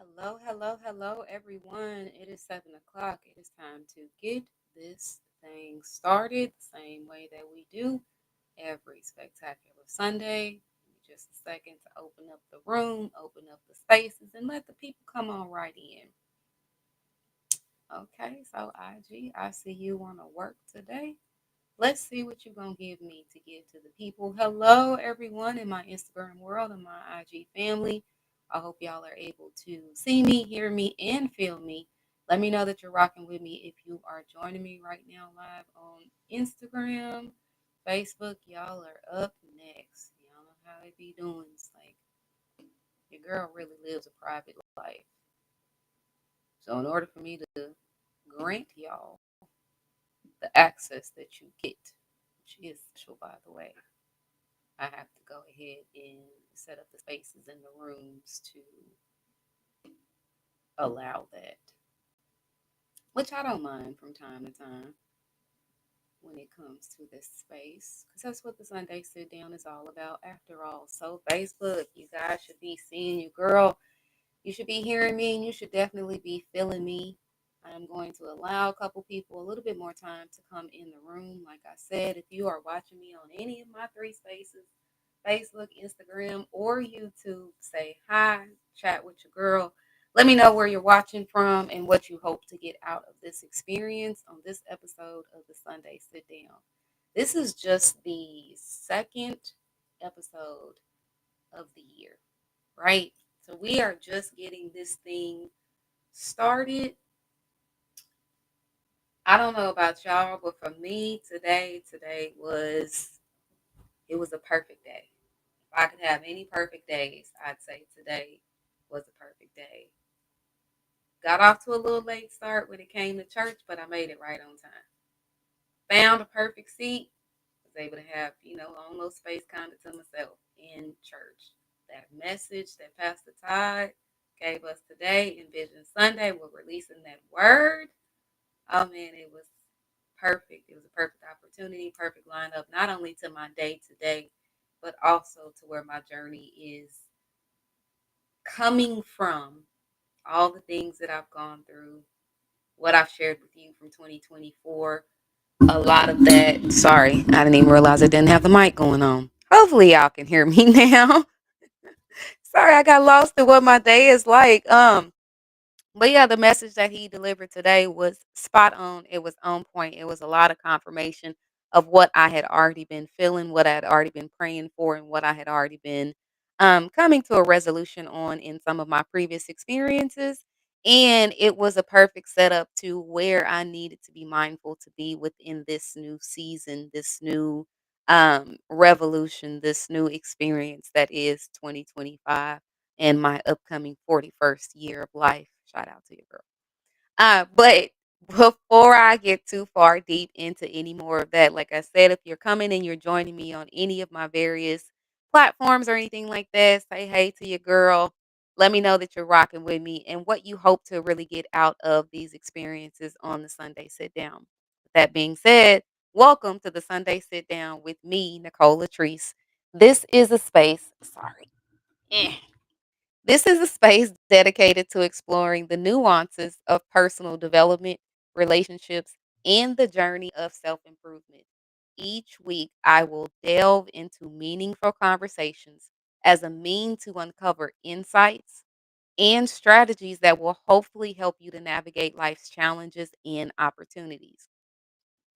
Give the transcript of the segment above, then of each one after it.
Hello, hello, hello, everyone. It is 7 o'clock. It is time to get this thing started the same way that we do every spectacular Sunday. Give me just a second to open up the room, open up the spaces, and let the people come on right in. Okay, so I see you want to work today. Let's see what you're going to give me to give to the people. Hello, everyone in my Instagram world and my IG family. I hope y'all are able to see me, hear me, and feel me. Let me know that you're rocking with me if you are joining me right now live on Instagram, Facebook. Y'all are up next. Y'all know how it be doing. It's like your girl really lives a private life. So, in order for me to grant y'all the access that you get, which is special, by the way, I have to go ahead and set up the spaces in the rooms to allow that, which I don't mind from time to time when it comes to this space, because that's what the Sunday sit down is all about, after all. So, Facebook, you guys should be seeing you, girl. You should be hearing me, and you should definitely be feeling me. I'm going to allow a couple people a little bit more time to come in the room. Like I said, if you are watching me on any of my three spaces, Facebook, Instagram, or YouTube, say hi, chat with your girl. Let me know where you're watching from and what you hope to get out of this experience on this episode of the Sunday Sit Down. This is just the second episode of the year, right? So we are just getting this thing started. I don't know about y'all, but for me it was a perfect day. If I could have any perfect days, I'd say today was a perfect day. Got off to a little late start when it came to church, but I made it right on time. Found a perfect seat, was able to have, almost space kind of to myself in church. That message that Pastor Todd gave us today in Vision Sunday, we're releasing that word. Oh man, it was perfect. It was a perfect opportunity, perfect lineup, not only to my day today, but also to where my journey is coming from, all the things that I've gone through, what I've shared with you from 2024. A lot of that. Sorry, I didn't even realize I didn't have the mic going on. Hopefully, y'all can hear me now. Sorry, I got lost in what my day is like. But yeah, the message that he delivered today was spot on. It was on point. It was a lot of confirmation of what I had already been feeling, what I had already been praying for, and what I had already been coming to a resolution on in some of my previous experiences. And it was a perfect setup to where I needed to be mindful to be within this new season, this new revolution, this new experience that is 2025 and my upcoming 41st year of life. Shout out to your girl. But before I get too far deep into any more of that, like I said, if you're coming and you're joining me on any of my various platforms or anything like that, say hey to your girl. Let me know that you're rocking with me and what you hope to really get out of these experiences on the Sunday Sit Down. With that being said, welcome to the Sunday Sit Down with me, Nicole LaTreece. This is a space. Sorry. Eh. This is a space dedicated to exploring the nuances of personal development, relationships, and the journey of self improvement. Each week, I will delve into meaningful conversations as a mean to uncover insights and strategies that will hopefully help you to navigate life's challenges and opportunities.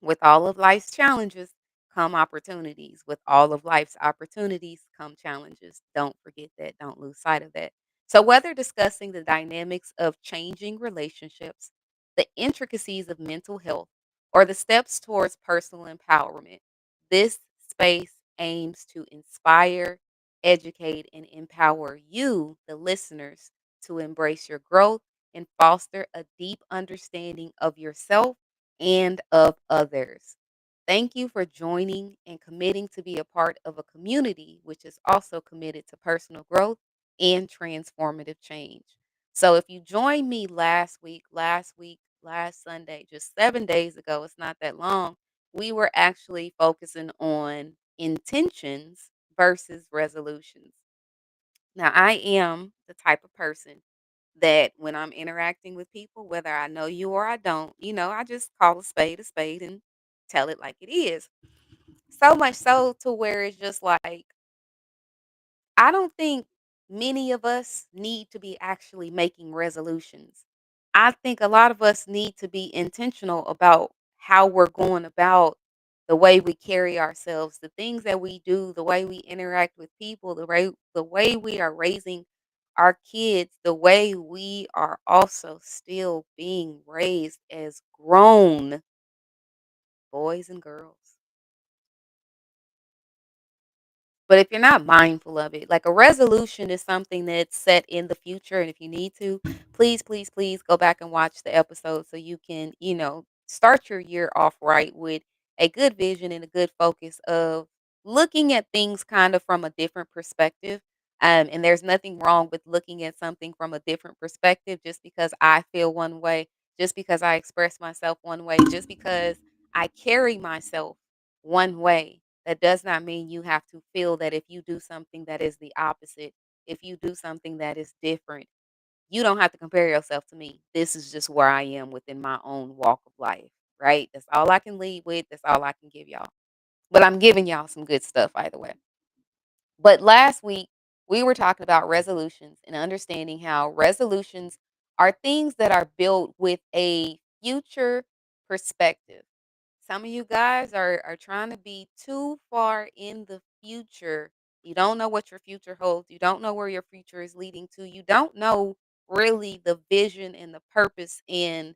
With all of life's challenges come opportunities. With all of life's opportunities come challenges. Don't forget that. Don't lose sight of that. So, whether discussing the dynamics of changing relationships, the intricacies of mental health, or the steps towards personal empowerment, this space aims to inspire, educate, and empower you, the listeners, to embrace your growth and foster a deep understanding of yourself and of others. Thank you for joining and committing to be a part of a community which is also committed to personal growth and transformative change. So, if you joined me last Sunday, just 7 days ago, it's not that long, we were actually focusing on intentions versus resolutions. Now, I am the type of person that when I'm interacting with people, whether I know you or I don't, I just call a spade and tell it like it is. So much so to where it's just like, I don't think many of us need to be actually making resolutions. I think a lot of us need to be intentional about how we're going about the way we carry ourselves, the things that we do, the way we interact with people, the way we are raising our kids, the way we are also still being raised as grown boys and girls. But if you're not mindful of it, like a resolution is something that's set in the future. And if you need to, please, please, please go back and watch the episode so you can, start your year off right with a good vision and a good focus of looking at things kind of from a different perspective. And there's nothing wrong with looking at something from a different perspective just because I feel one way, just because I express myself one way, just because I carry myself one way, that does not mean you have to feel that if you do something that is the opposite, if you do something that is different, you don't have to compare yourself to me. This is just where I am within my own walk of life, right? That's all I can lead with. That's all I can give y'all. But I'm giving y'all some good stuff either way. But last week, we were talking about resolutions and understanding how resolutions are things that are built with a future perspective. Some of you guys are trying to be too far in the future. You don't know what your future holds. You don't know where your future is leading to. You don't know really the vision and the purpose and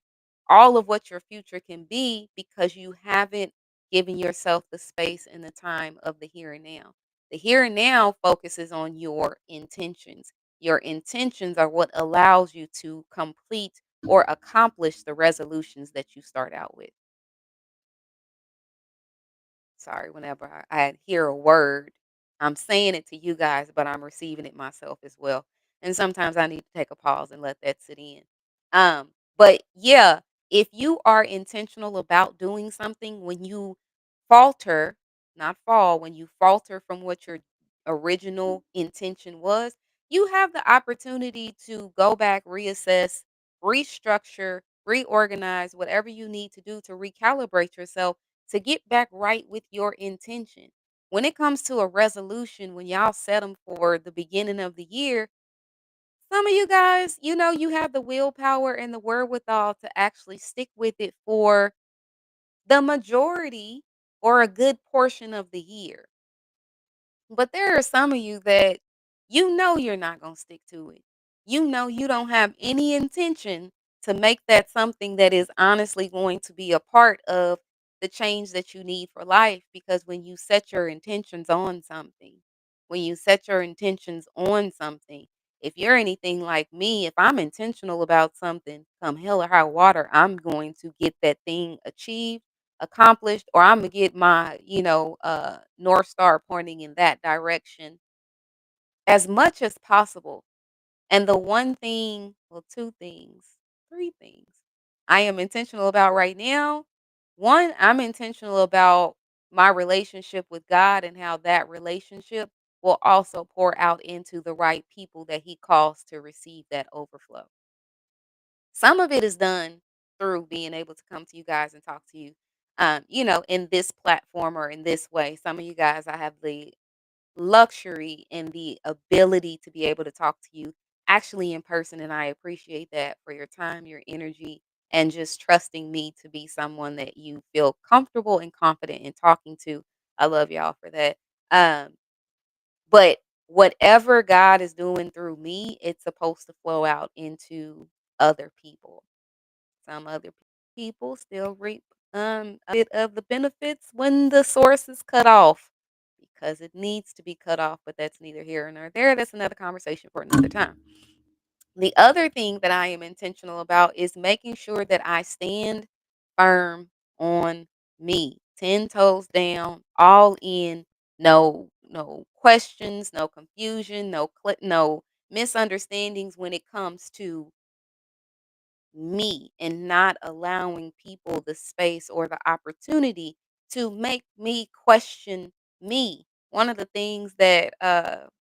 all of what your future can be because you haven't given yourself the space and the time of the here and now. The here and now focuses on your intentions. Your intentions are what allows you to complete or accomplish the resolutions that you start out with. Sorry, whenever I hear a word, I'm saying it to you guys, but I'm receiving it myself as well. And sometimes I need to take a pause and let that sit in. But yeah, if you are intentional about doing something, when you falter, not fall, when you falter from what your original intention was, you have the opportunity to go back, reassess, restructure, reorganize, whatever you need to do to recalibrate yourself to get back right with your intention. When it comes to a resolution, when y'all set them for the beginning of the year, some of you guys, you have the willpower and the wherewithal to actually stick with it for the majority or a good portion of the year. But there are some of you that you're not going to stick to it. You don't have any intention to make that something that is honestly going to be a part of the change that you need for life because when you set your intentions on something, if you're anything like me, if I'm intentional about something, come hell or high water, I'm going to get that thing achieved, accomplished, or I'm gonna get my, North Star pointing in that direction as much as possible. And the one thing, well, two things, three things I am intentional about right now. One, I'm intentional about my relationship with God and how that relationship will also pour out into the right people that He calls to receive that overflow. Some of it is done through being able to come to you guys and talk to you, in this platform or in this way. Some of you guys, I have the luxury and the ability to be able to talk to you actually in person. And I appreciate that for your time, your energy, and just trusting me to be someone that you feel comfortable and confident in talking to. I love y'all for that. Um, but whatever God is doing through me, it's supposed to flow out into other people. Some other people still reap a bit of the benefits when the source is cut off because it needs to be cut off, but that's neither here nor there. That's another conversation for another time. The other thing that I am intentional about is making sure that I stand firm on me, 10 toes down, all in, no questions, no confusion, no misunderstandings when it comes to me and not allowing people the space or the opportunity to make me question me. One of the things that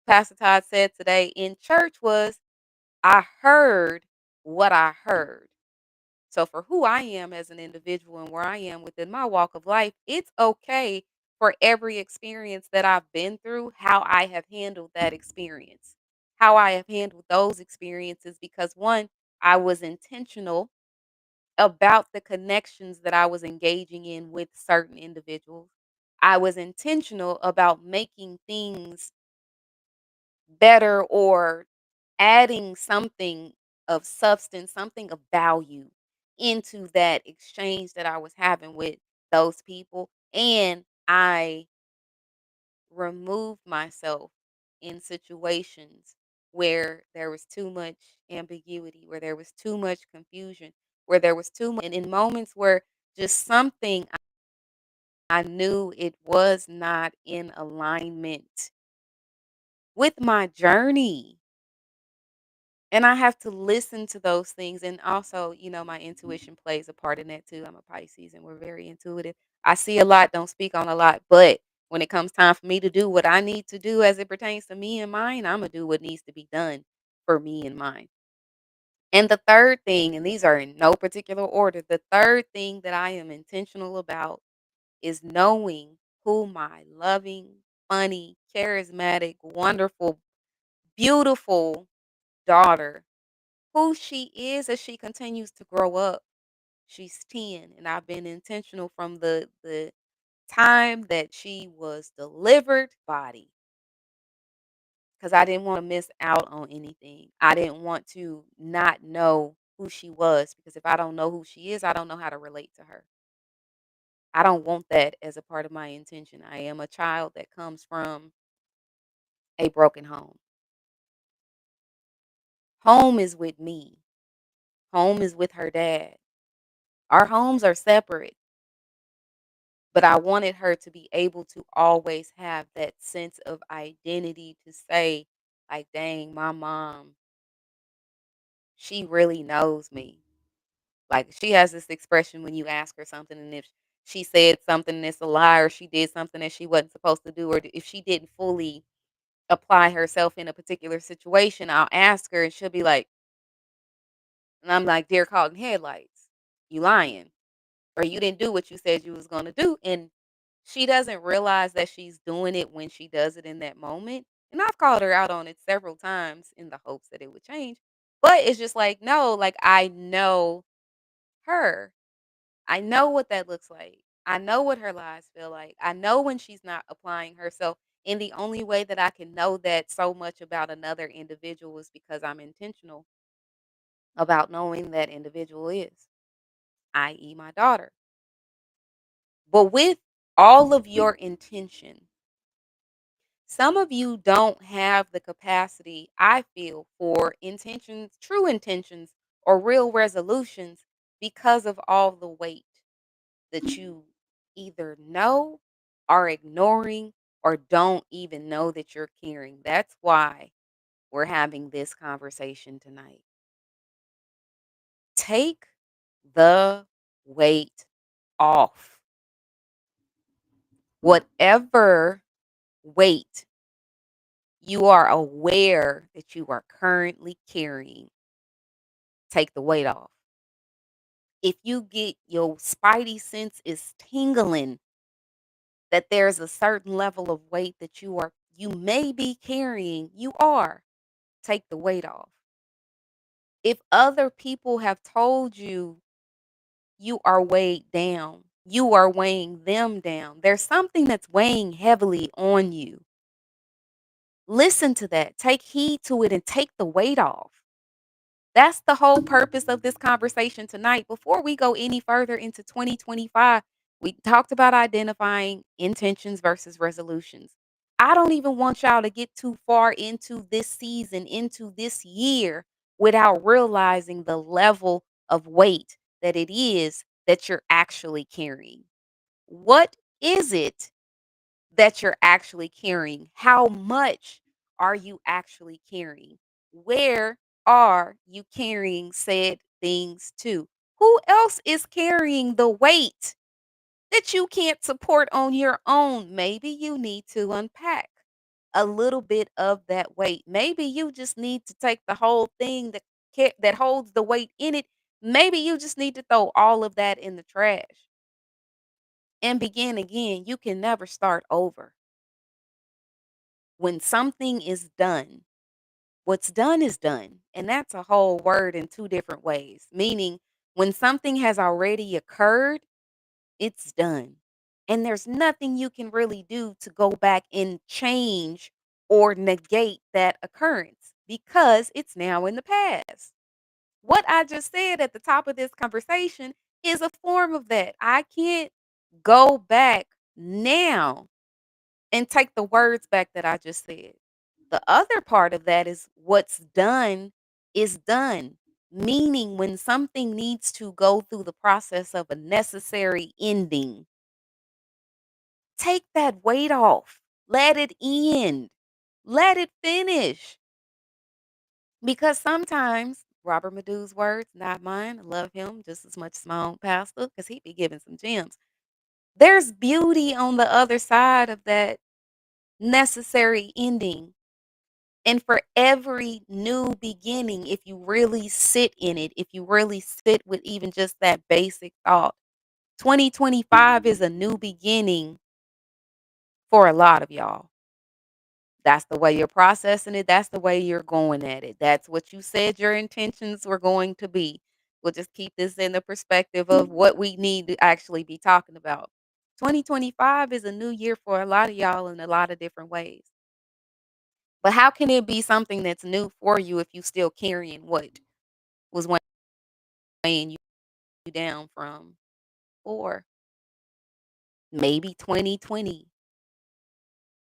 Pastor Todd said today in church was, I heard what I heard. So for who I am as an individual and where I am within my walk of life, it's okay for every experience that I've been through, how I have handled that experience, how I have handled those experiences, because one, I was intentional about the connections that I was engaging in with certain individuals. I was intentional about making things better or adding something of substance, something of value into that exchange that I was having with those people. And I removed myself in situations where there was too much ambiguity, where there was too much confusion, where there was too much, and in moments where just something I knew it was not in alignment with my journey. And I have to listen to those things, and also, my intuition plays a part in that too. I'm a Pisces, and we're very intuitive. I see a lot, don't speak on a lot, but when it comes time for me to do what I need to do as it pertains to me and mine, Imma do what needs to be done for me and mine. And the third thing, and these are in no particular order, the third thing that I am intentional about is knowing who my loving, funny, charismatic, wonderful, beautiful daughter, who she is as she continues to grow up. She's 10, and I've been intentional from the time that she was delivered body, because I didn't want to miss out on anything. I didn't want to not know who she was, because if I don't know who she is, I don't know how to relate to her. I don't want that as a part of my intention. I am a child that comes from a broken home. Home is with me. Home is with her dad. Our homes are separate. But I wanted her to be able to always have that sense of identity to say, like, dang, my mom, she really knows me. Like, she has this expression when you ask her something, and if she said something that's a lie, or she did something that she wasn't supposed to do, or if she didn't fully apply herself in a particular situation, I'll ask her and she'll be like, and I'm like, dear caught in headlights. You lying. Or you didn't do what you said you was gonna do. And she doesn't realize that she's doing it when she does it in that moment. And I've called her out on it several times in the hopes that it would change. But it's just like, no, like I know her. I know what that looks like. I know what her lies feel like. I know when she's not applying herself. And the only way that I can know that so much about another individual is because I'm intentional about knowing that individual is, i.e., my daughter. But with all of your intention, some of you don't have the capacity, I feel, for intentions, true intentions, or real resolutions because of all the weight that you either know, are ignoring, or don't even know that you're carrying. That's why we're having this conversation tonight. Take the weight off. Whatever weight you are aware that you are currently carrying, take the weight off. If you get your spidey sense is tingling that there's a certain level of weight that you may be carrying, take the weight off. If other people have told you you are weighed down, you are weighing them down. There's something that's weighing heavily on you. Listen to that. Take heed to it and take the weight off. That's the whole purpose of this conversation tonight. Before we go any further into 2025, we talked about identifying intentions versus resolutions. I don't even want y'all to get too far into this season, into this year, without realizing the level of weight that it is that you're actually carrying. What is it that you're actually carrying? How much are you actually carrying? Where are you carrying said things to? Who else is carrying the weight that you can't support on your own? Maybe you need to unpack a little bit of that weight. Maybe you just need to take the whole thing to that holds the weight in it, maybe you just need to throw all of that in the trash and begin again. You can never start over. When something is done, what's done is done. And that's a whole word in two different ways, meaning when something has already occurred, it's done. And there's nothing you can really do to go back and change or negate that occurrence because it's now in the past. What I just said at the top of this conversation is a form of that. I can't go back now and take the words back that I just said. The other part of that is what's done is done, meaning when something needs to go through the process of a necessary ending, take that weight off. Let it end. Let it finish. Because sometimes, Robert Madu's words, not mine, I love him just as much as my own pastor, because he be giving some gems. There's beauty on the other side of that necessary ending. And for every new beginning, if you really sit in it, if you really sit with even just that basic thought, 2025 is a new beginning for a lot of y'all. That's the way you're processing it. That's the way you're going at it. That's what you said your intentions were going to be. We'll just keep this in the perspective of what we need to actually be talking about. 2025 is a new year for a lot of y'all in a lot of different ways. But how can it be something that's new for you if you still carrying what was weighing you down from or maybe 2020,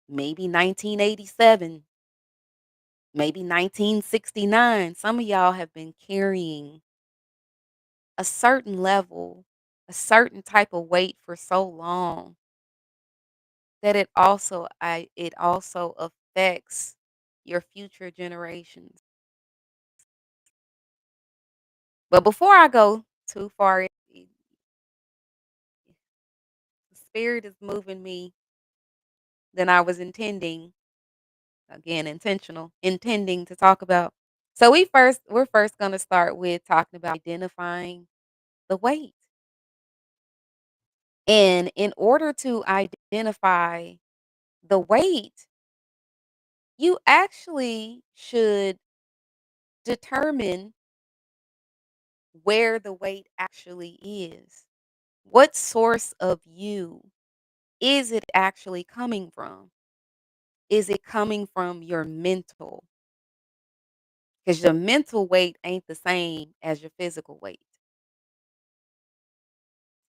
maybe 1987, maybe 1969? Some of y'all have been carrying a certain level, a certain type of weight for so long that it also affects your future generations. But before I go too far, the spirit is moving me than I was intending. Again, intentional, intending to talk about. So we're first going to start with talking about identifying the weight. And in order to identify the weight, you actually should determine where the weight actually is. What source of you is it actually coming from? Is it coming from your mental? Because your mental weight ain't the same as your physical weight.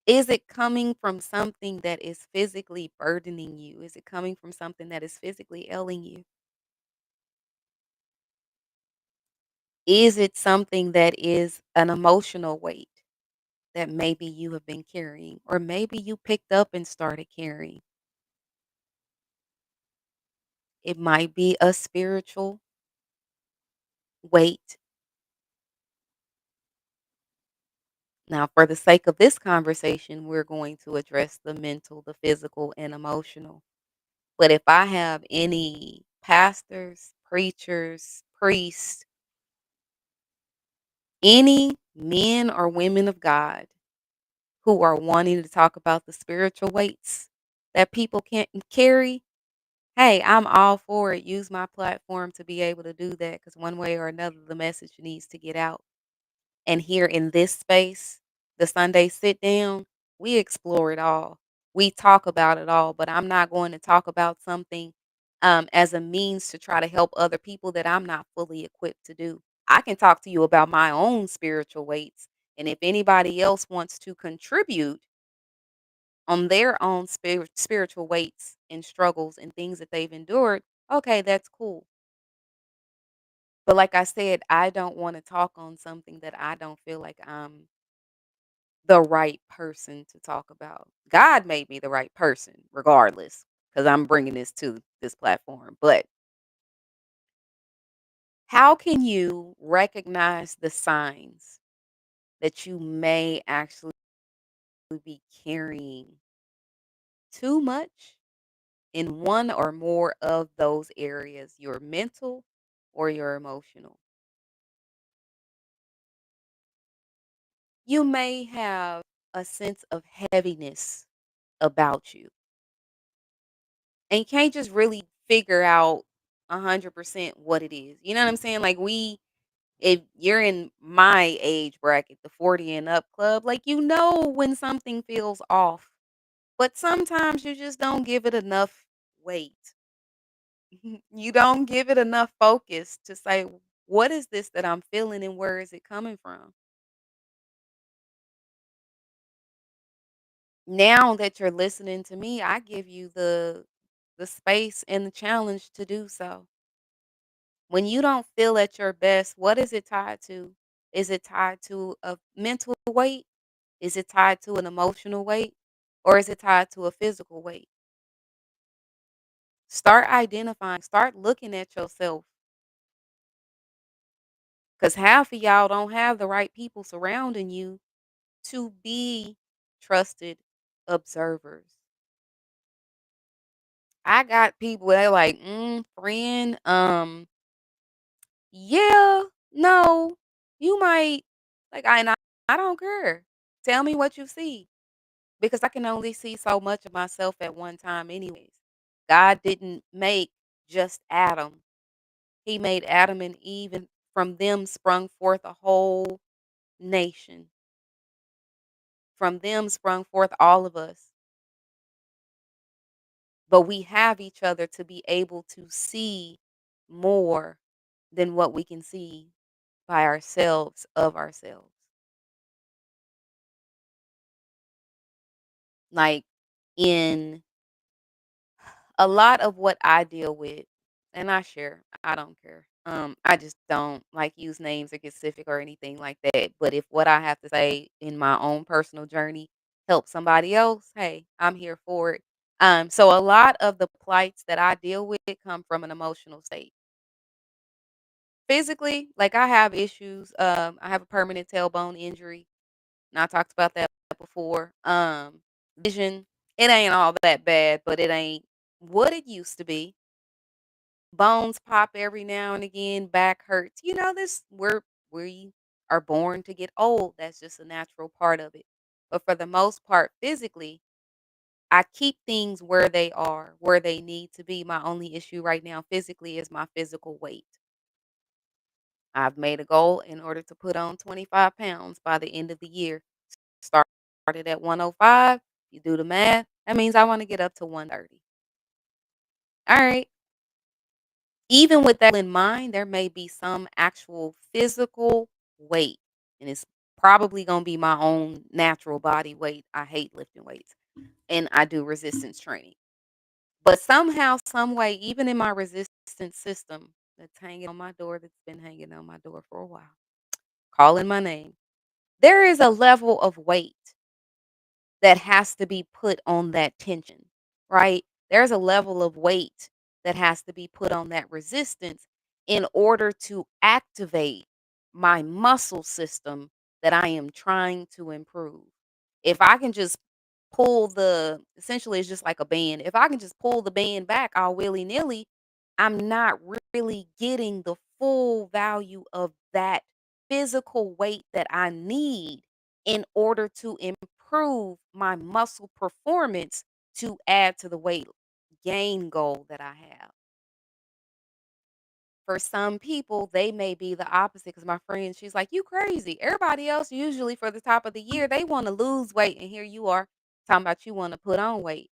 Is it coming from something that is physically burdening you? Is it coming from something that is physically ailing you? Is it something that is an emotional weight that maybe you have been carrying, or maybe you picked up and started carrying? It might be a spiritual weight. Now, for the sake of this conversation, we're going to address the mental, the physical, and emotional. But if I have any pastors, preachers, priests, any men or women of God who are wanting to talk about the spiritual weights that people can't carry, hey, I'm all for it. Use my platform to be able to do that because one way or another, the message needs to get out. And here in this space, the Sunday sit down, we explore it all. We talk about it all, but I'm not going to talk about something as a means to try to help other people that I'm not fully equipped to do. I can talk to you about my own spiritual weights. And if anybody else wants to contribute on their own spiritual weights and struggles and things that they've endured, okay, that's cool. But like I said, I don't want to talk on something that I don't feel like I'm the right person to talk about. God made me the right person regardless because I'm bringing this to this platform. But how can you recognize the signs that you may actually be carrying too much in one or more of those areas, your mental or your emotional? you may have a sense of heaviness about you and you can't just really figure out 100% what it is. You know what I'm saying? Like if you're in my age bracket, the 40 and up club, like you know when something feels off, but sometimes you just don't give it enough weight. You don't give it enough focus to say, what is this that I'm feeling and where is it coming from? Now that you're listening to me, I give you the space and the challenge to do so. When you don't feel at your best, what is it tied to? Is it tied to a mental weight? Is it tied to an emotional weight? Or is it tied to a physical weight? Start identifying, start looking at yourself because half of y'all don't have the right people surrounding you to be trusted observers. I got people that like, friend, yeah, no, you might I don't care. Tell me what you see because I can only see so much of myself at one time anyways. God didn't make just Adam. He made Adam and Eve and from them sprung forth a whole nation. From them sprung forth all of us. But we have each other to be able to see more than what we can see by ourselves of ourselves. Like in a lot of what I deal with, and I share, I don't care. I just don't like use names or get specific or anything like that. But if what I have to say in my own personal journey helps somebody else, hey, I'm here for it. So a lot of the plights that I deal with come from an emotional state. Physically, like I have issues. I have a permanent tailbone injury. And I talked about that before. Vision, it ain't all that bad, but it ain't what it used to be. Bones pop every now and again, back hurts. You know, this we are born to get old. That's just a natural part of it. But for the most part, physically, I keep things where they are, where they need to be. My only issue right now physically is my physical weight. I've made a goal in order to put on 25 pounds by the end of the year. Started at 105. You do the math. That means I want to get up to 130. All right. Even with that in mind, there may be some actual physical weight, and it's probably going to be my own natural body weight. I hate lifting weights, and I do resistance training. But somehow, some way, even in my resistance system that's hanging on my door, that's been hanging on my door for a while, calling my name, there is a level of weight that has to be put on that tension, right? There's a level of weight that has to be put on that resistance in order to activate my muscle system that I am trying to improve. If I can just pull essentially it's just like a band. If I can just pull the band back all willy nilly, I'm not really getting the full value of that physical weight that I need in order to improve my muscle performance to add to the weight gain goal that I have. For some people, they may be the opposite because my friend, she's like, "You crazy." Everybody else, usually for the top of the year, they want to lose weight. And here you are talking about you want to put on weight.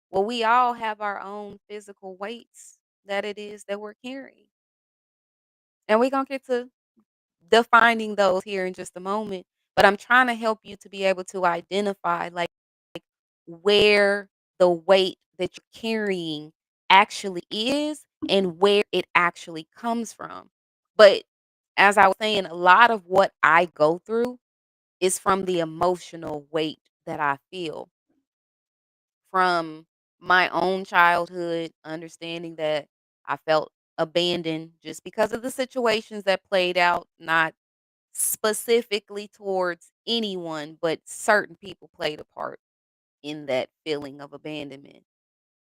Well, we all have our own physical weights that it is that we're carrying. And we're going to get to defining those here in just a moment. But I'm trying to help you to be able to identify like where the weight that you're carrying actually is and where it actually comes from. But as I was saying, a lot of what I go through is from the emotional weight that I feel from my own childhood, understanding that I felt abandoned just because of the situations that played out, not specifically towards anyone, but certain people played a part in that feeling of abandonment.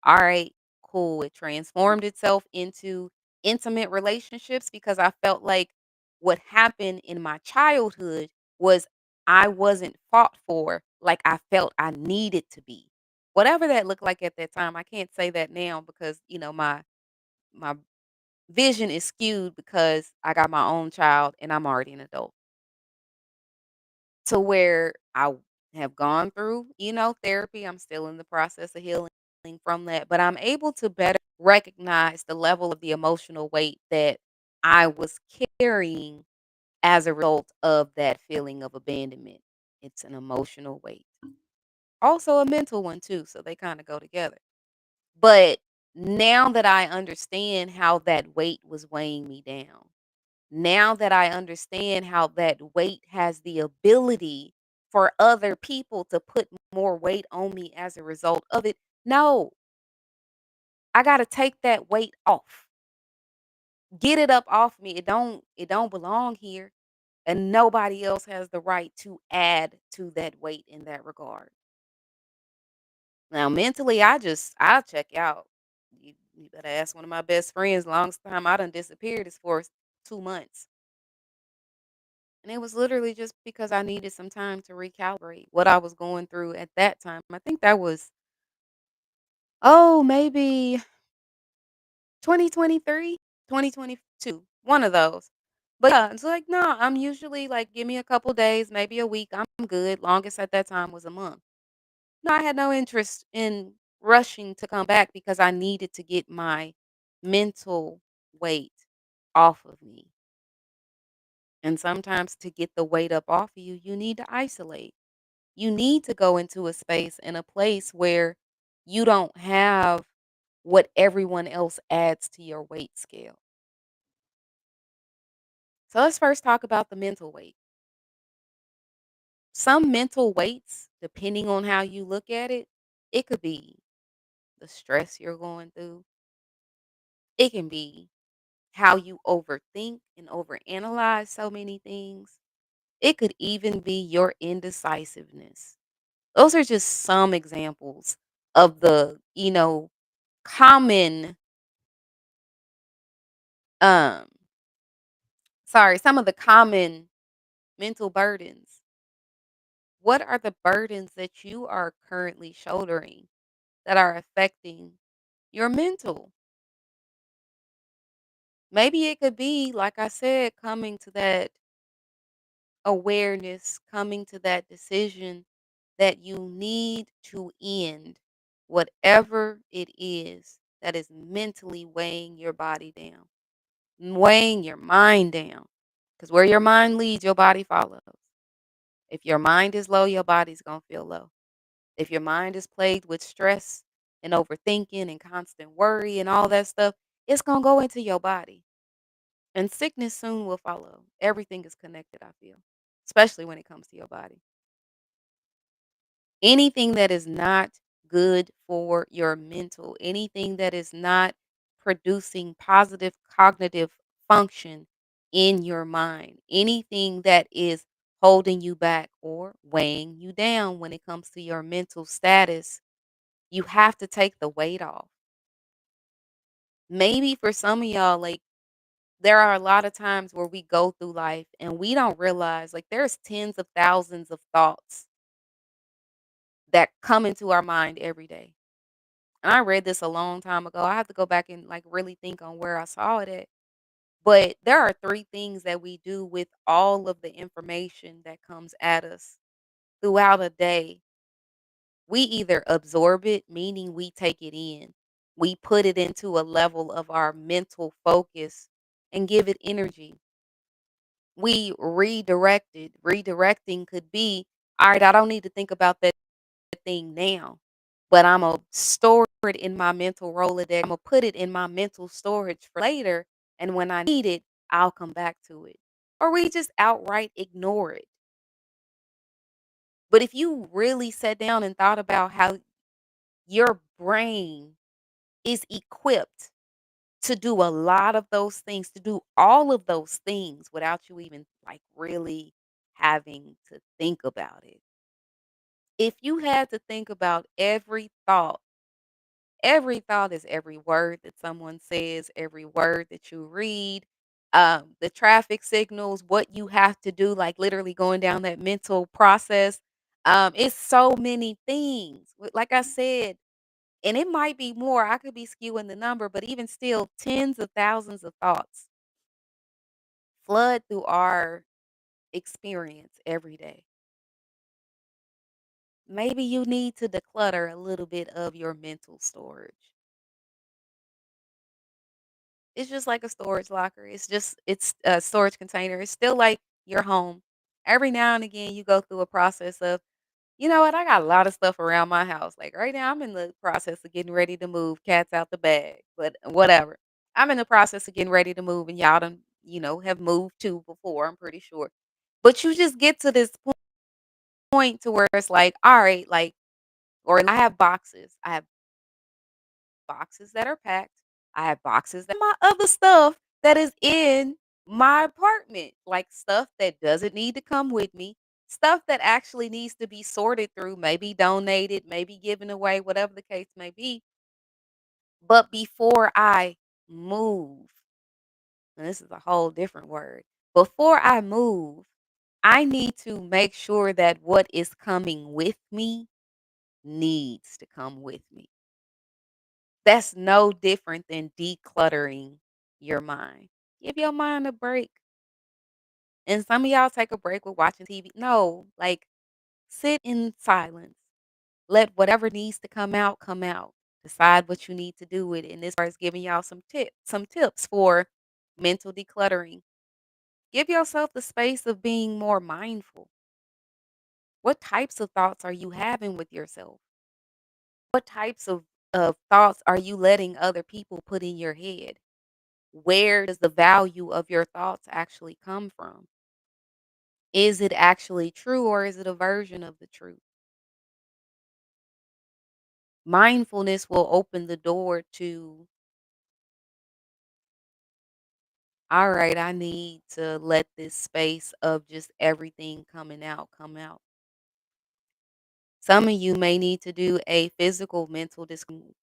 All right, cool. It transformed itself into intimate relationships because I felt like what happened in my childhood was I wasn't fought for like I felt I needed to be. Whatever that looked like at that time, I can't say that now because, my vision is skewed because I got my own child and I'm already an adult. To where I have gone through, therapy. I'm still in the process of healing from that, but I'm able to better recognize the level of the emotional weight that I was carrying as a result of that feeling of abandonment. It's an emotional weight. Also a mental one too, so they kind of go together. But now that I understand how that weight was weighing me down, now that I understand how that weight has the ability for other people to put more weight on me as a result of it, no, I got to take that weight off. Get it up off me. It don't belong here, and nobody else has the right to add to that weight in that regard. Now, mentally, I'll check out. You better ask one of my best friends. Longest time I done disappeared is for 2 months. And it was literally just because I needed some time to recalibrate what I was going through at that time. I think that was, maybe 2023, 2022, one of those. But yeah, it's like, no, I'm usually like, give me a couple days, maybe a week. I'm good. Longest at that time was a month. No, I had no interest in rushing to come back because I needed to get my mental weight off of me. And sometimes to get the weight up off of you, you need to isolate. You need to go into a space and a place where you don't have what everyone else adds to your weight scale. So let's first talk about the mental weight. Some mental weights, depending on how you look at it, it could be the stress you're going through. It can be how you overthink and overanalyze so many things. It could even be your indecisiveness. Those are just some examples of the, common um some of the common mental burdens. What are the burdens that you are currently shouldering that are affecting your mental? Maybe it could be, like I said, coming to that awareness, coming to that decision that you need to end whatever it is that is mentally weighing your body down, weighing your mind down. Because where your mind leads, your body follows. If your mind is low, your body's going to feel low. If your mind is plagued with stress and overthinking and constant worry and all that stuff, it's going to go into your body. And sickness soon will follow. Everything is connected, I feel, especially when it comes to your body. Anything that is not good for your mental, anything that is not producing positive cognitive function in your mind, anything that is holding you back or weighing you down when it comes to your mental status, you have to take the weight off. Maybe for some of y'all, like, there are a lot of times where we go through life and we don't realize, like, there's tens of thousands of thoughts that come into our mind every day. And I read this a long time ago. I have to go back and like really think on where I saw it at. But there are three things that we do with all of the information that comes at us throughout a day. We either absorb it, meaning we take it in, we put it into a level of our mental focus and give it energy. We redirect it. Redirecting could be, all right, I don't need to think about that thing now, but I'm gonna store it in my mental Rolodex. I'm gonna put it in my mental storage for later. And when I need it, I'll come back to it. Or we just outright ignore it. But if you really sat down and thought about how your brain is equipped to do a lot of those things, to do all of those things without you even like really having to think about it. If you had to think about every thought is every word that someone says, every word that you read. the traffic signals, what you have to do, like literally going down that mental process. It's so many things. Like I said, and it might be more. I could be skewing the number, but even still, tens of thousands of thoughts flood through our experience every day. Maybe you need to declutter a little bit of your mental storage. It's just like a storage locker. It's a storage container. It's still like your home. Every now and again, you go through a process of, you know what, I got a lot of stuff around my house. Like right now, I'm in the process of getting ready to move. Cats out the bag, but whatever. I'm in the process of getting ready to move, and y'all done, have moved too before. I'm pretty sure. But you just get to this point to where it's like, all right, like, or I have boxes. I have boxes that are packed. I have boxes that my other stuff that is in my apartment, like stuff that doesn't need to come with me, stuff that actually needs to be sorted through, maybe donated, maybe given away, whatever the case may be. But before I move, and this is a whole different word, before I move, I need to make sure that what is coming with me needs to come with me. That's no different than decluttering your mind. Give your mind a break. And some of y'all take a break with watching TV. No, like sit in silence. Let whatever needs to come out come out. Decide what you need to do with it. And this part is giving y'all some tips for mental decluttering. Give yourself the space of being more mindful. What types of thoughts are you having with yourself? What types of thoughts are you letting other people put in your head? Where does the value of your thoughts actually come from? Is it actually true or is it a version of the truth? Mindfulness will open the door to, all right, I need to let this space of just everything coming out come out. Some of you may need to do a physical mental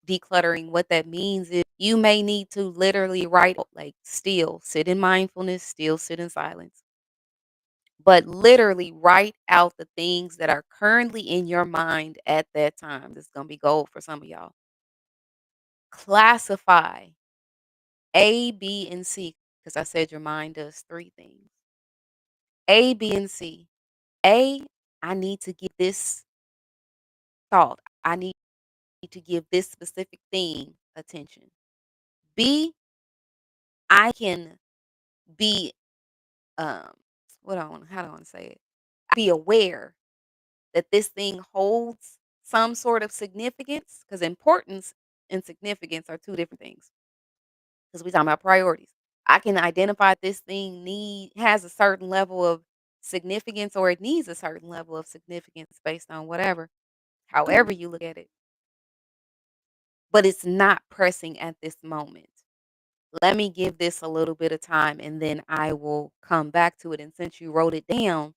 decluttering. What that means is you may need to literally write, like, still sit in mindfulness, still sit in silence, but literally write out the things that are currently in your mind at that time. This is going to be gold for some of y'all. Classify A, B, and C, because I said your mind does three things. A, B, and C. A, I need to give this thought. I need to give this specific thing attention. B, I can be um how do I want to say it? Be aware that this thing holds some sort of significance, because importance and significance are two different things. Because we talking about priorities. I can identify if this thing has a certain level of significance or it needs a certain level of significance based on however you look at it. But it's not pressing at this moment. Let me give this a little bit of time and then I will come back to it. And since you wrote it down,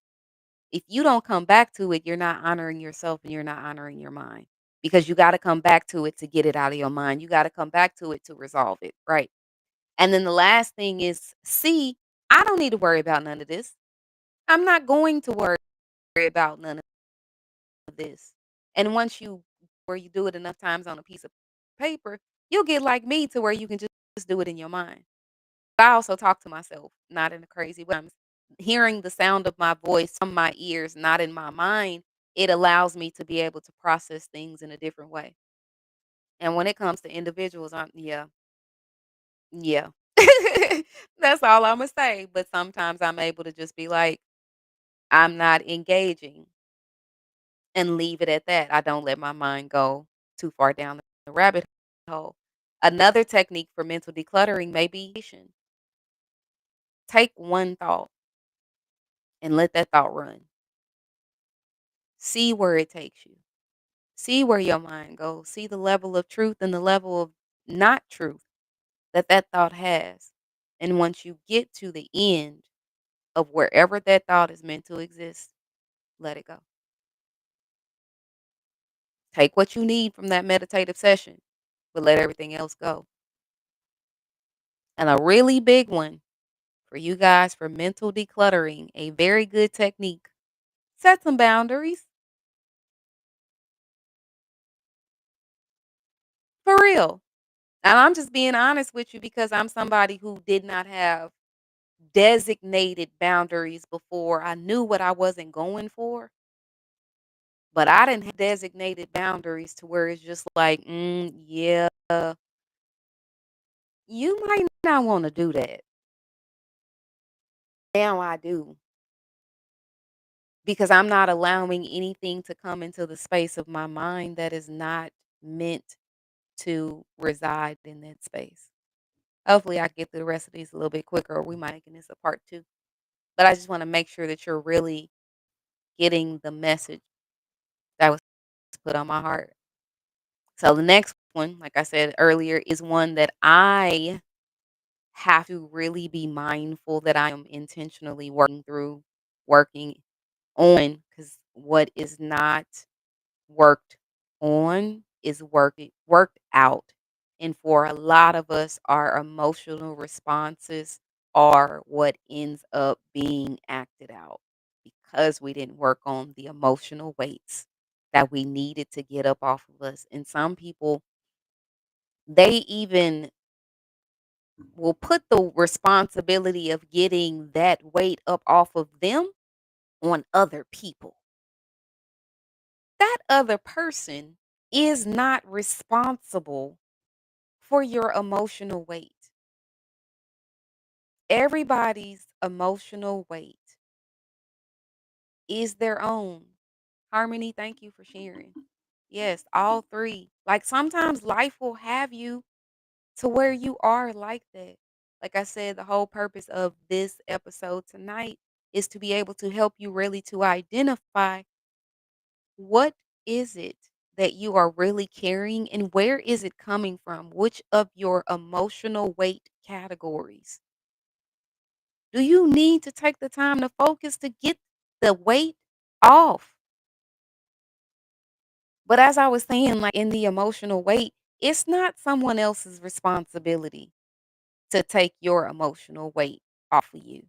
if you don't come back to it, you're not honoring yourself and you're not honoring your mind, because you got to come back to it to get it out of your mind. You got to come back to it to resolve it, right? And then the last thing is C, I don't need to worry about none of this. I'm not going to worry about none of this. And once where you do it enough times on a piece of paper, you'll get like me to where you can just do it in your mind. I also talk to myself, not in a crazy way. I'm hearing the sound of my voice from my ears, not in my mind. It allows me to be able to process things in a different way. And when it comes to individuals, yeah. That's all Imma say, but sometimes I'm able to just be like, "I'm not engaging," and leave it at that. I don't let my mind go too far down the rabbit hole. Another technique for mental decluttering may be take one thought and let that thought run. See where it takes you. See where your mind goes. See the level of truth and the level of not truth that thought has. And once you get to the end of wherever that thought is meant to exist, let it go. Take what you need from that meditative session, but let everything else go. And a really big one for you guys for mental decluttering, a very good technique. Set some boundaries. For real. And I'm just being honest with you because I'm somebody who did not have designated boundaries before. I knew what I wasn't going for, but I didn't have designated boundaries to where it's just like, yeah, you might not want to do that. Now I do because I'm not allowing anything to come into the space of my mind that is not meant to reside in that space. Hopefully, I get through the rest of these a little bit quicker, or we might making this a part two. But I just want to make sure that you're really getting the message that was put on my heart. So the next one, like I said earlier, is one that I have to really be mindful that I am intentionally working on, because what is not worked on is worked out. And for a lot of us, our emotional responses are what ends up being acted out because we didn't work on the emotional weights that we needed to get up off of us. And some people, they even will put the responsibility of getting that weight up off of them on other people. That other person is not responsible for your emotional weight. Everybody's emotional weight is their own. Harmony, thank you for sharing. Yes, all three. Like sometimes life will have you to where you are like that. Like I said, the whole purpose of this episode tonight is to be able to help you really to identify what is it that you are really carrying and where is it coming from? Which of your emotional weight categories? Do you need to take the time to focus to get the weight off? But as I was saying, like in the emotional weight, it's not someone else's responsibility to take your emotional weight off of you.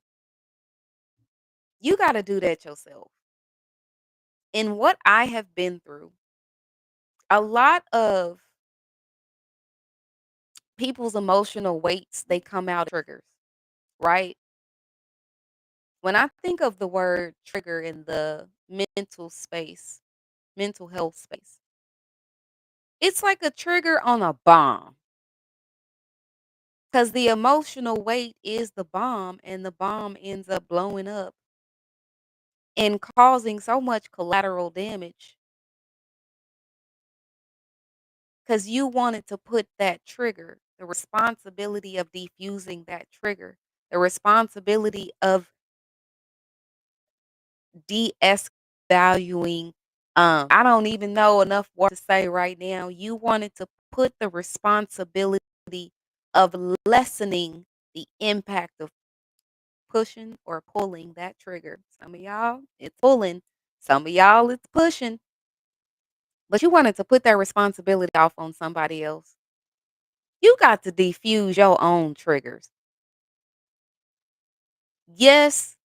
You got to do that yourself. And what I have been through, a lot of people's emotional weights, they come out triggers, right? When I think of the word trigger in the mental space, mental health space, it's like a trigger on a bomb because the emotional weight is the bomb, and the bomb ends up blowing up and causing so much collateral damage because you wanted to put that trigger, the responsibility of defusing that trigger, the responsibility of de-valuing. I don't even know enough words to say right now. You wanted to put the responsibility of lessening the impact of pushing or pulling that trigger. Some of y'all, it's pulling. Some of y'all, it's pushing. But you wanted to put that responsibility off on somebody else. You got to defuse your own triggers. Yes,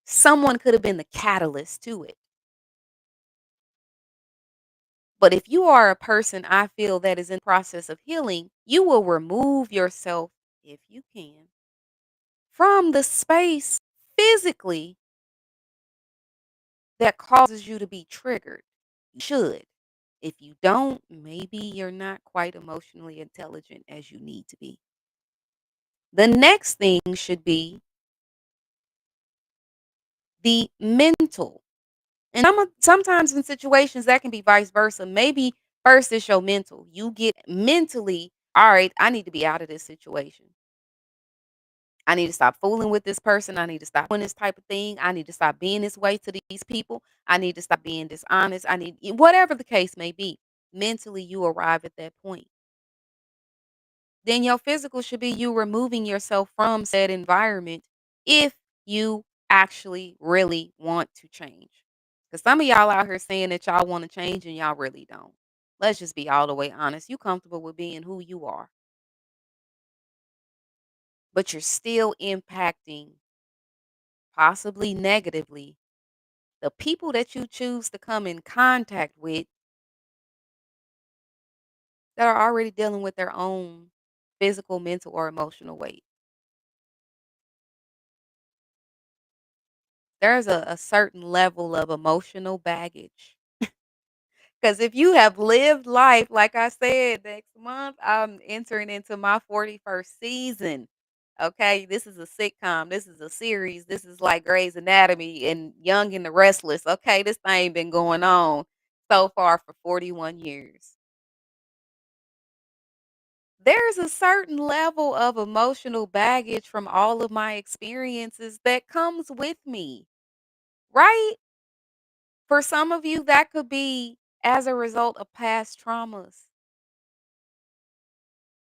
someone could have been the catalyst to it. But if you are a person, I feel, that is in the process of healing, you will remove yourself, if you can, from the space physically that causes you to be triggered. You should. If you don't, maybe you're not quite emotionally intelligent as you need to be. The next thing should be the mental. And sometimes in situations that can be vice versa. Maybe first is your mental. You get mentally, all right, I need to be out of this situation. I need to stop fooling with this person. I need to stop doing this type of thing. I need to stop being this way to these people. I need to stop being dishonest. I need, whatever the case may be. Mentally, you arrive at that point. Then your physical should be you removing yourself from said environment if you actually really want to change. Because some of y'all out here saying that y'all want to change and y'all really don't. Let's just be all the way honest. You comfortable with being who you are. but you're still impacting, possibly negatively, the people that you choose to come in contact with that are already dealing with their own physical, mental, or emotional weight. There's a certain level of emotional baggage. Because if you have lived life, like I said, next month, I'm entering into my 41st season. Okay, this is a sitcom. This is a series. This is like Grey's Anatomy and Young and the Restless. Okay, this thing been going on so far for 41 years. There's a certain level of emotional baggage from all of my experiences that comes with me, right? For some of you, that could be as a result of past traumas.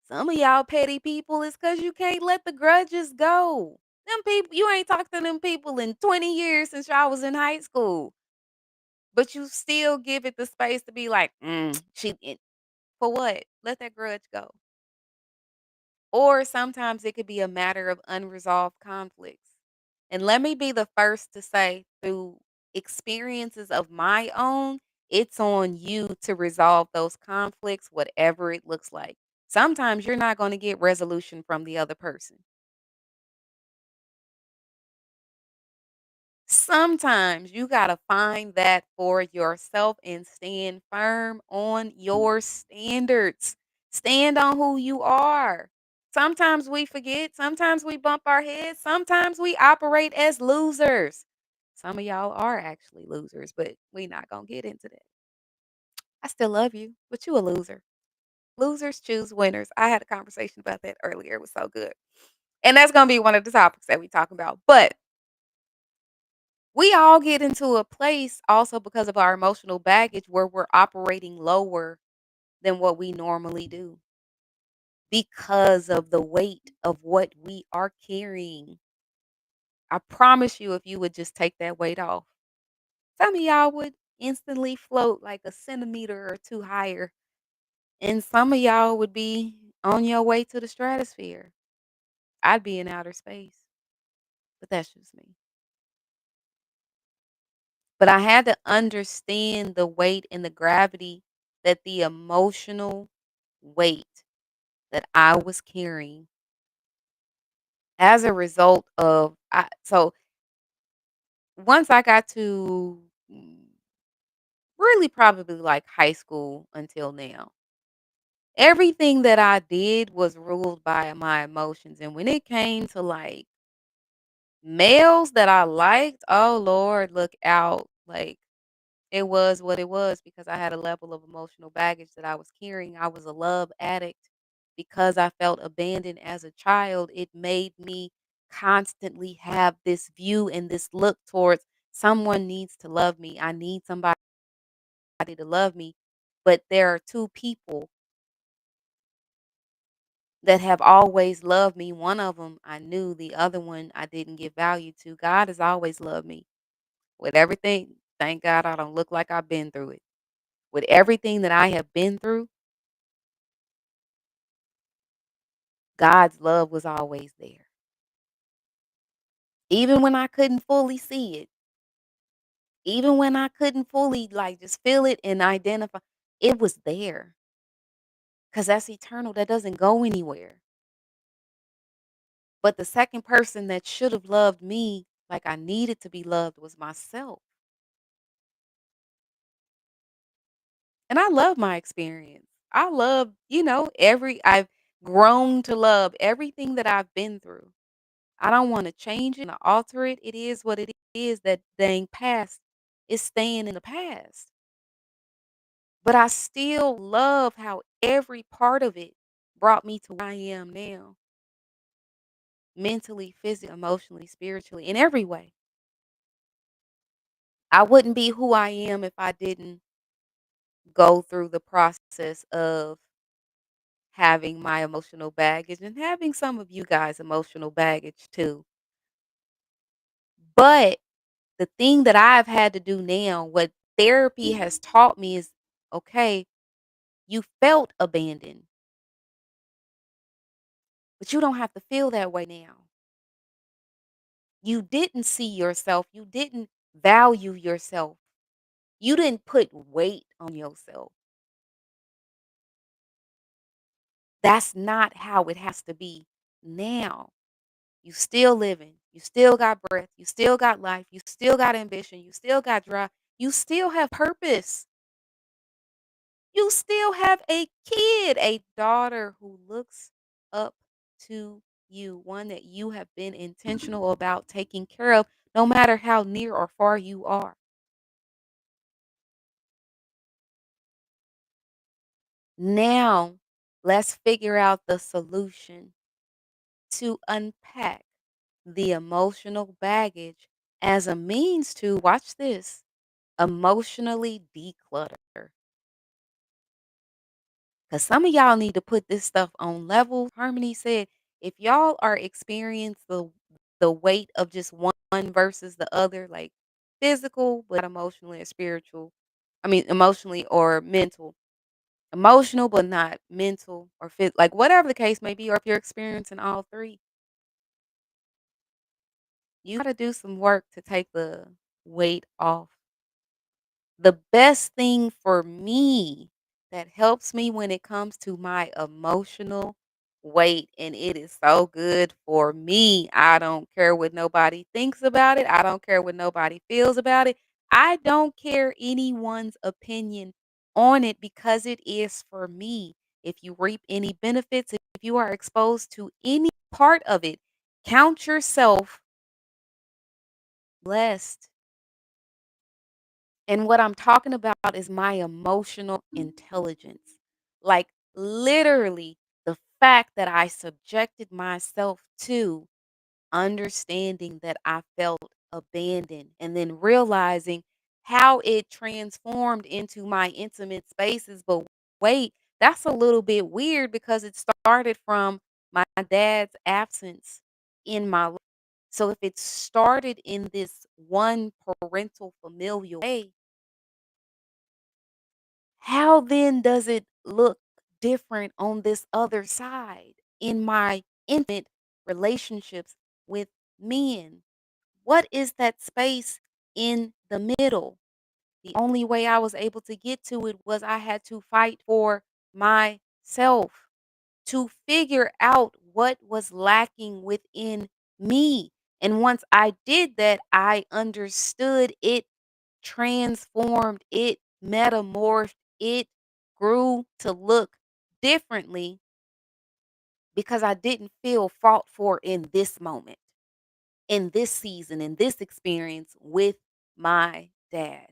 Some of y'all petty people is because you can't let the grudges go. Them people, you ain't talked to them people in 20 years since y'all was in high school, but you still give it the space to be like, for what? Let that grudge go. Or sometimes it could be a matter of unresolved conflicts. And let me be the first to say, through experiences of my own, it's on you to resolve those conflicts, whatever it looks like. Sometimes you're not going to get resolution from the other person. Sometimes you got to find that for yourself and stand firm on your standards. Stand on who you are. Sometimes we forget, sometimes we bump our heads, sometimes we operate as losers. Some of y'all are actually losers, but we not going to get into that. I still love you, but you a loser. Losers choose winners. I had a conversation about that earlier. It was so good. And that's going to be one of the topics that we talk about. But we all get into a place also because of our emotional baggage where we're operating lower than what we normally do because of the weight of what we are carrying. I promise you, if you would just take that weight off, some of y'all would instantly float like a centimeter or two higher. And some of y'all would be on your way to the stratosphere. I'd be in outer space, but that's just me. But I had to understand the weight and the gravity that the emotional weight that I was carrying as a result of so once I got to really probably like high school until now, everything that I did was ruled by my emotions. And when it came to like males that I liked, oh Lord, look out. Like it was what it was because I had a level of emotional baggage that I was carrying. I was a love addict because I felt abandoned as a child. It made me constantly have this view and this look towards someone needs to love me. I need somebody to love me. But there are two people that have always loved me. One of them I knew, the other one I didn't give value to. God has always loved me with everything. Thank God I don't look like I've been through it. With everything that I have been through, God's love was always there. Even when I couldn't fully see it, even when I couldn't fully like just feel it and identify, it was there because that's eternal. That doesn't go anywhere. But the second person that should have loved me like I needed to be loved was myself. And I love my experience. I love, I've grown to love everything that I've been through. I don't wanna change it, alter it. It is what it is. That dang past is staying in the past. But I still love how every part of it brought me to where I am now, mentally, physically, emotionally, spiritually, in every way. I wouldn't be who I am if I didn't go through the process of having my emotional baggage and having some of you guys' emotional baggage too. But the thing that I've had to do now, what therapy has taught me is, okay, you felt abandoned, But you don't have to feel that way now. You didn't see yourself. You didn't value yourself. You didn't put weight on yourself. That's not how it has to be now. You still living. You still got breath. You still got life. You still got ambition. You still got drive. You still have purpose. You still have a kid, a daughter who looks up to you, one that you have been intentional about taking care of, no matter how near or far you are. Now, let's figure out the solution to unpack the emotional baggage as a means to, watch this, emotionally declutter. Because some of y'all need to put this stuff on level. Harmony said, if y'all are experiencing the weight of just one versus the other, like physical, but not emotionally or spiritual, I mean, emotionally or mental, emotional, but not mental or fit, like whatever the case may be, or if you're experiencing all three, you got to do some work to take the weight off. The best thing for me that helps me when it comes to my emotional weight, and it is so good for me. I don't care what nobody thinks about it. I don't care what nobody feels about it. I don't care anyone's opinion on it because it is for me. If you reap any benefits, if you are exposed to any part of it, count yourself blessed. And what I'm talking about is my emotional intelligence. Like, literally, the fact that I subjected myself to understanding that I felt abandoned and then realizing how it transformed into my intimate spaces. But wait, that's a little bit weird because it started from my dad's absence in my life. So if it started in this one parental familial way, how then does it look different on this other side in my intimate relationships with men? What is that space in the middle? The only way I was able to get to it was I had to fight for myself to figure out what was lacking within me. And once I did that, I understood it, transformed, it metamorphed, it grew to look differently because I didn't feel fought for in this moment, in this season, in this experience with my dad.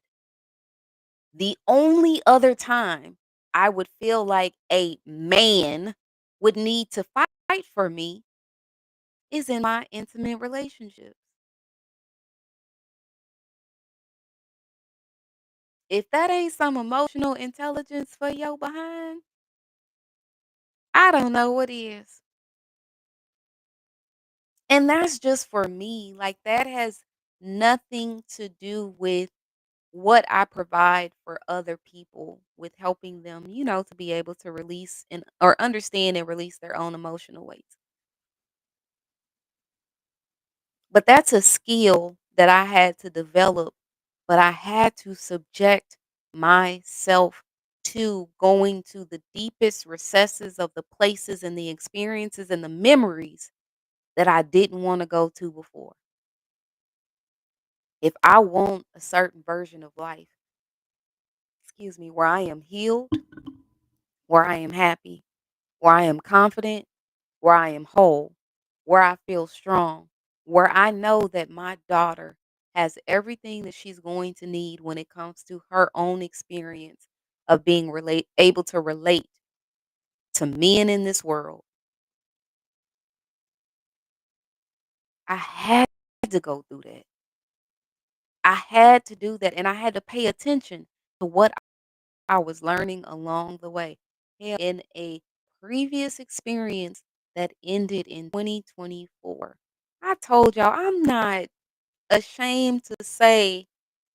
The only other time I would feel like a man would need to fight for me is in my intimate relationships. If that ain't some emotional intelligence for your behind, I don't know what is. And that's just for me. Like, that has nothing to do with what I provide for other people with helping them, to be able to release and or understand and release their own emotional weights. But that's a skill that I had to develop, but I had to subject myself to going to the deepest recesses of the places and the experiences and the memories that I didn't want to go to before. If I want a certain version of life, excuse me, where I am healed, where I am happy, where I am confident, where I am whole, where I feel strong, where I know that my daughter has everything that she's going to need when it comes to her own experience of being able to relate to men in this world. I had to go through that. I had to do that, and I had to pay attention to what I was learning along the way. Hell, in a previous experience that ended in 2024, I told y'all I'm not ashamed to say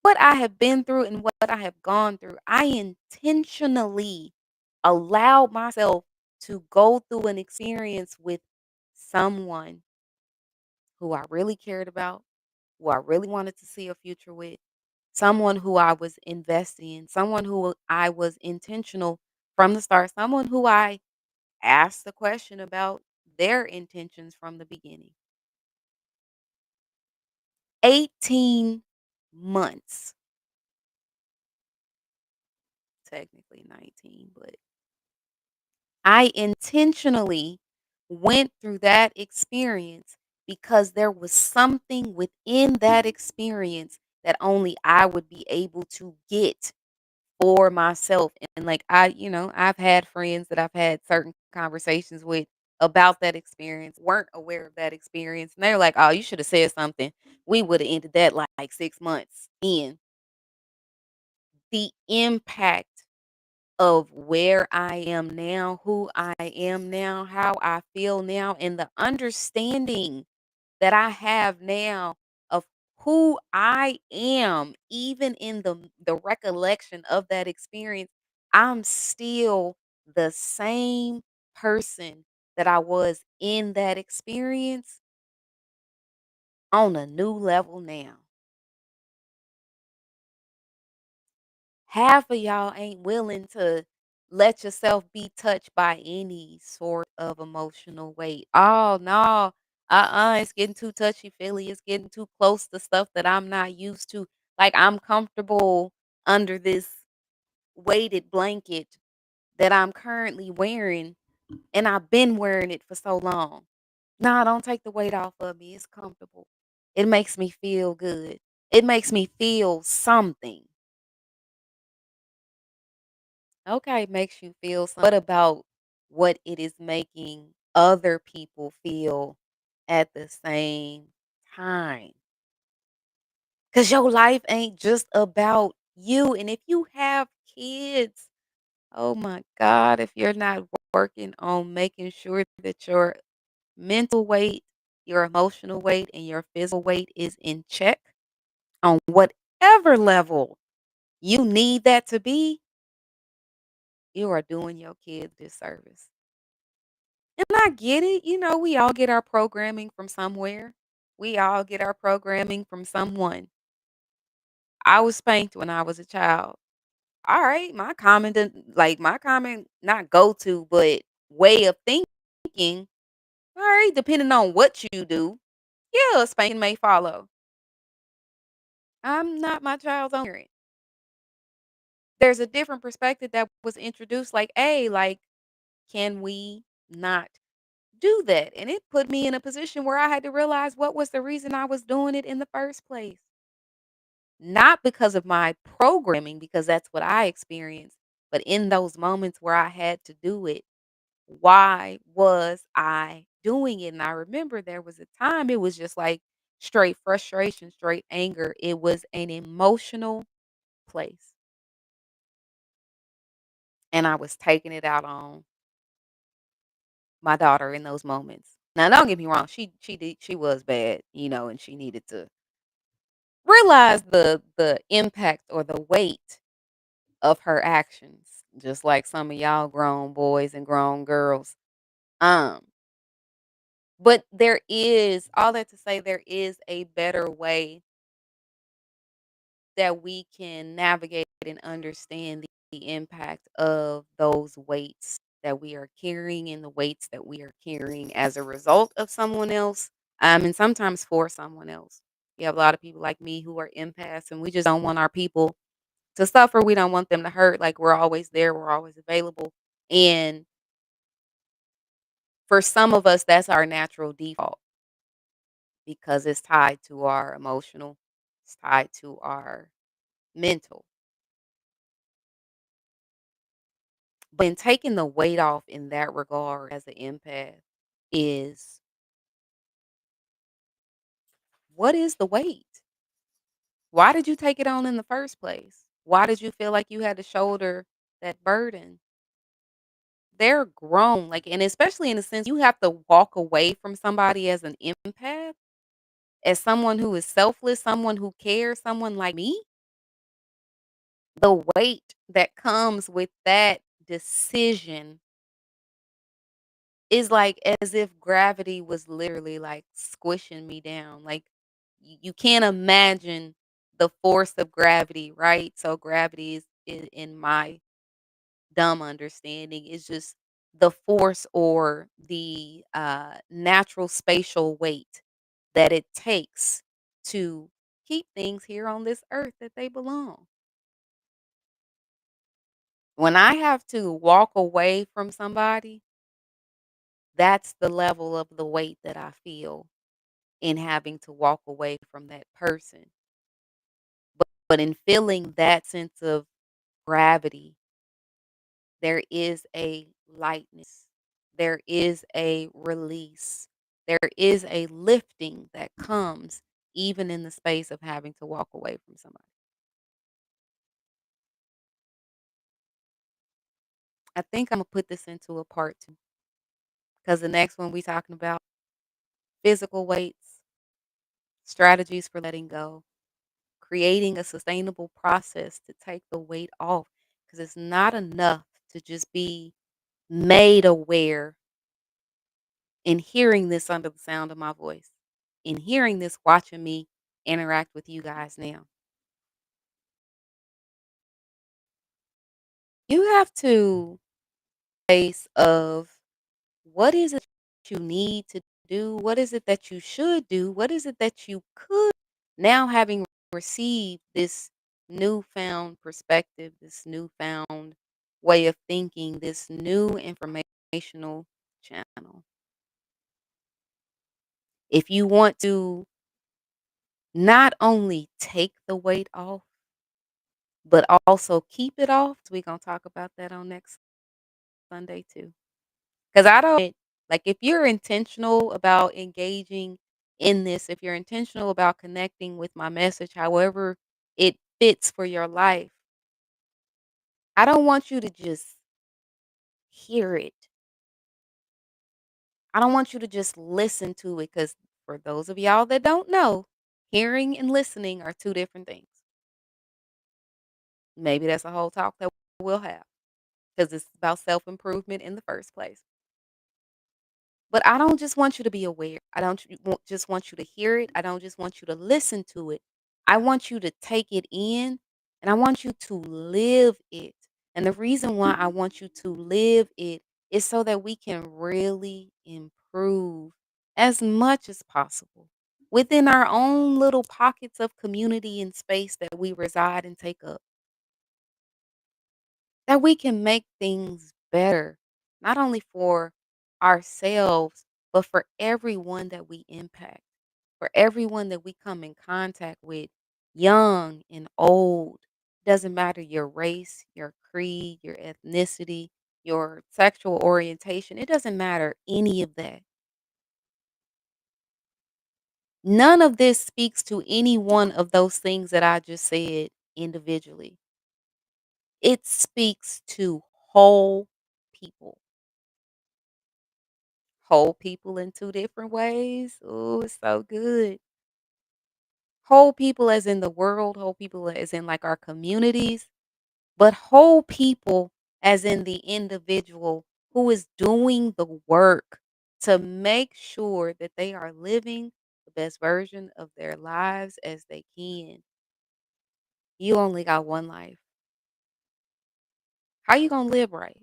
what I have been through and what I have gone through. I intentionally allowed myself to go through an experience with someone who I really cared about, who I really wanted to see a future with, someone who I was investing in, someone who I was intentional from the start, someone who I asked the question about their intentions from the beginning. 18 months, technically 19, but I intentionally went through that experience because there was something within that experience that only I would be able to get for myself. And like I've had friends that I've had certain conversations with about that experience, weren't aware of that experience. And they're like, "Oh, you should have said something. We would have ended that like 6 months in." The impact of where I am now, who I am now, how I feel now, and the understanding that I have now of who I am, even in the recollection of that experience, I'm still the same person that I was in that experience on a new level now. Half of y'all ain't willing to let yourself be touched by any sort of emotional weight. Oh no. It's getting too touchy feely. It's getting too close to stuff that I'm not used to. Like I'm comfortable under this weighted blanket that I'm currently wearing, and I've been wearing it for so long. Nah, don't take the weight off of me. It's comfortable. It makes me feel good. It makes me feel something. Okay, makes you feel what about what it is making other people feel at the same time? Cause your life ain't just about you. And if you have kids, oh my God, if you're not working on making sure that your mental weight, your emotional weight, and your physical weight is in check on whatever level you need that to be, you are doing your kids disservice. And I get it, we all get our programming from somewhere. We all get our programming from someone. I was spanked when I was a child. All right, my common not go to, but way of thinking. All right, depending on what you do, yeah, a spanking may follow. I'm not my child's own parent. There's a different perspective that was introduced, like, hey, like, can we not do that? And it put me in a position where I had to realize what was the reason I was doing it in the first place. Not because of my programming, because that's what I experienced, but in those moments where I had to do it, why was I doing it? And I remember there was a time it was just like straight frustration, straight anger. It was an emotional place. And I was taking it out on my daughter in those moments. Now, don't get me wrong, she was bad, and she needed to realize the impact or the weight of her actions, just like some of y'all grown boys and grown girls. Um, but there is all that to say there is a better way that we can navigate and understand the impact of those weights that we are carrying and the weights that we are carrying as a result of someone else, and sometimes for someone else. You have a lot of people like me who are empaths, and we just don't want our people to suffer. We don't want them to hurt. Like we're always there, we're always available. And for some of us, that's our natural default because it's tied to our emotional, it's tied to our mental. But in taking the weight off in that regard as an empath is what is the weight? Why did you take it on in the first place? Why did you feel like you had to shoulder that burden? They're grown, like, and especially in the sense you have to walk away from somebody as an empath, as someone who is selfless, someone who cares, someone like me. The weight that comes with that decision It's like as if gravity was literally like squishing me down. Like you can't imagine the force of gravity, right? So gravity is in my dumb understanding is just the force or the natural spatial weight that it takes to keep things here on this earth that they belong. When I have to walk away from somebody, that's the level of the weight that I feel in having to walk away from that person. But in feeling that sense of gravity, there is a lightness, there is a release, there is a lifting that comes even in the space of having to walk away from somebody. I think I'm gonna put this into a part two because the next one we talking about physical weights, strategies for letting go, creating a sustainable process to take the weight off because it's not enough to just be made aware in hearing this under the sound of my voice, in hearing this, watching me interact with you guys now. You have to face of what is it you need to do? What is it that you should do? What is it that you could now having received this newfound perspective, this newfound way of thinking, this new informational channel. If you want to not only take the weight off, but also keep it off, we're gonna talk about that on next Sunday too. Because I don't like if you're intentional about engaging in this, if you're intentional about connecting with my message, however it fits for your life, I don't want you to just hear it. I don't want you to just listen to it because for those of y'all that don't know, hearing and listening are two different things. Maybe that's a whole talk that we'll have because it's about self improvement in the first place. But I don't just want you to be aware. I don't just want you to hear it. I don't just want you to listen to it. I want you to take it in and I want you to live it. And the reason why I want you to live it is so that we can really improve as much as possible within our own little pockets of community and space that we reside and take up. That we can make things better, not only for ourselves, but for everyone that we impact, for everyone that we come in contact with, young and old. Doesn't matter your race, your creed, your ethnicity, your sexual orientation. It doesn't matter any of that. None of this speaks to any one of those things that I just said individually. It speaks to whole people. Whole people in 2 different ways. Oh, it's so good. Whole people as in the world, whole people as in, like, our communities, but whole people as in the individual who is doing the work to make sure that they are living the best version of their lives as they can. You only got one life. How you gonna live right?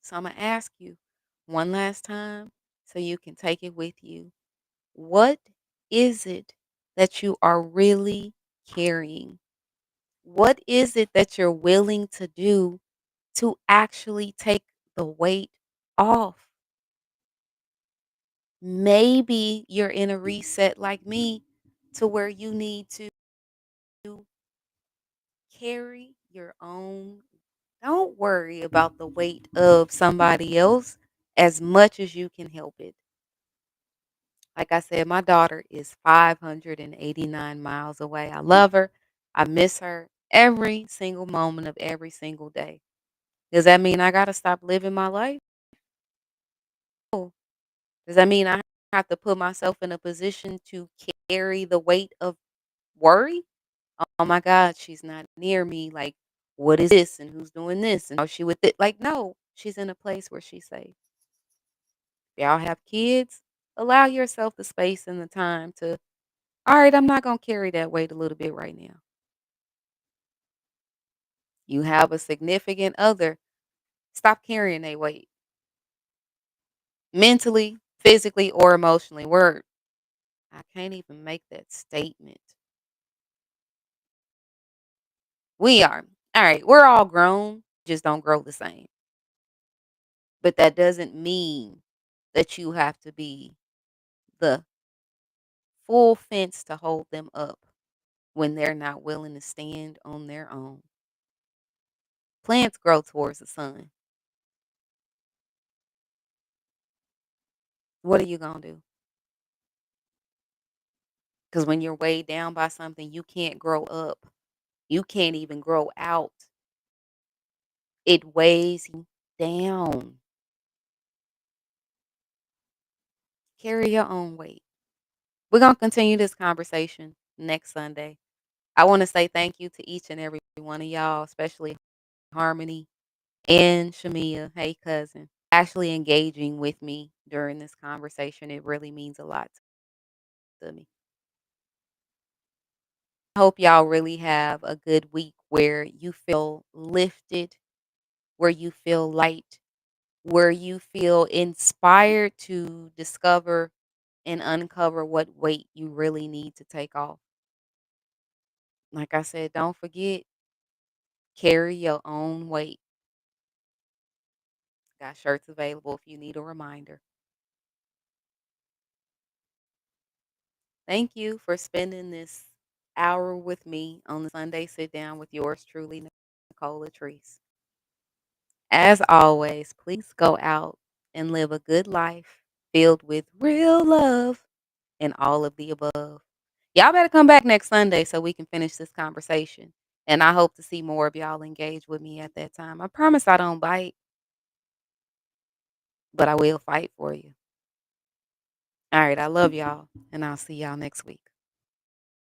So Imma ask you one last time so you can take it with you. What is it that you are really carrying? What is it that you're willing to do to actually take the weight off? Maybe you're in a reset like me to where you need to carry your own. Don't worry about the weight of somebody else as much as you can help it. Like I said, my daughter is 589 miles away. I love her. I miss her every single moment of every single day. Does that mean I got to stop living my life? No. Does that mean I have to put myself in a position to carry the weight of worry? Oh my God, she's not near me. Like, what is this and who's doing this and how she with it. Like, no, she's in a place where she's safe. If y'all have kids, allow yourself the space and the time to, all right, I'm not going to carry that weight a little bit right now. You have a significant other, stop carrying that weight mentally, physically, or emotionally. Word, I can't even make that statement. We are. All right, we're all grown, just don't grow the same. But that doesn't mean that you have to be the full fence to hold them up when they're not willing to stand on their own. Plants grow towards the sun. What are you going to do? Because when you're weighed down by something, you can't grow up. You can't even grow out. It weighs you down. Carry your own weight. We're going to continue this conversation next Sunday. I want to say thank you to each and every one of y'all, especially Harmony and Shamia. Hey, cousin. Actually engaging with me during this conversation. It really means a lot to me. I hope y'all really have a good week where you feel lifted, where you feel light, where you feel inspired to discover and uncover what weight you really need to take off. Like I said, don't forget, carry your own weight. Got shirts available if you need a reminder. Thank you for spending this hour with me on the Sunday sit down with yours truly, Nicole LaTreece. As always, please go out and live a good life filled with real love and all of the above. Y'all better come back next Sunday so we can finish this conversation. And I hope to see more of y'all engage with me at that time. I promise I don't bite, but I will fight for you. All right. I love y'all, and I'll see y'all next week.